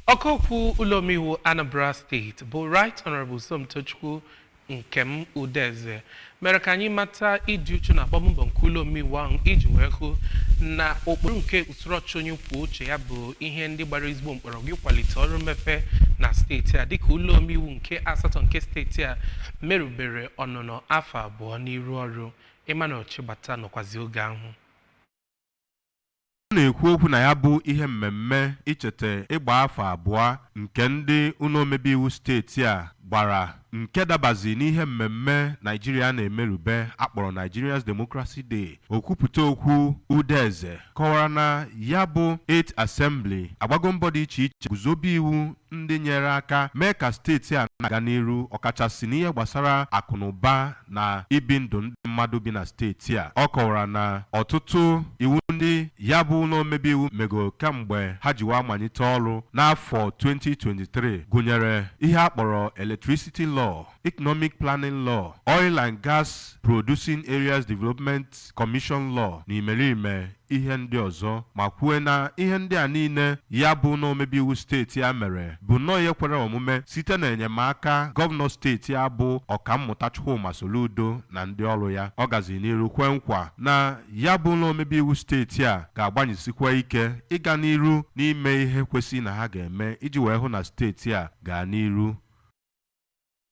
Okokwu Ulomiwu Anambra State bụ Right Honorable Somtochukwu Nkem Udeze mere ka anyị mata ịdị uchu na agbammbọ nke Ulomiwu ahụ iji wee hụ na okpuru nke usoro ọchịchị onye kwuo uche ya bụ ihe ndị gbara ezigbo mkpọrọgwụ ịkwalite ọrụ mmepe na steeti a dịka Ulomiwu nke asatọ nke steeti a merubere ọnụnọ afọ 2 n'iru ọrụ. Emmanuel Chibata nọkwazi oge ahụ na-ekwu okwu na ya bụ ihe mmemme icheta ịgba afọ 2 nke ndị ụlọ omebe iwu steeti a gbara nke dabazi n'ihe mmemme Nigeria na-emerube akpọrọ Nigeria's Democracy Day. Okwupụta okwu Udeze kọwara na ya bụ 8th Assembly agbago mbọ dị iche iche guzobe iwu ndị nyere aka mee ka steeti a na-aga n'iru ọkachasị n'ihe gbasara akụnụba na ibi ndụ ndị mmadụ bi na steeti a. Ọ kọwara na ọtụtụ iwu ndị ya bụ ụlọ omebe iwu mego kamgbe ha jiwa malite ọrụ n'afọ 2023 gụnyere ihe akpọrọ Electricity Law, Economic Planning Law, Oil and Gas Producing Areas Development Commission Law na imerime ihe ndị ọzọ, ma kwuo na ihe ndị a niile ya bụ na omebe iwu steeti a mere bụ nnọọ ihe kwere omume site na enyemaka gọvanọ steeti a bụ Ọkammụta Chukwuma Soludo na ndị ọrụ ya. Ọ gazi n'iru kwe nkwa na ya bụ na omebe iwu steeti a ga-agbanyesikwa ike ịga n'iru n'ime ihe kwesị na ha ga-eme iji wee hụ na steeti a gaa n'iru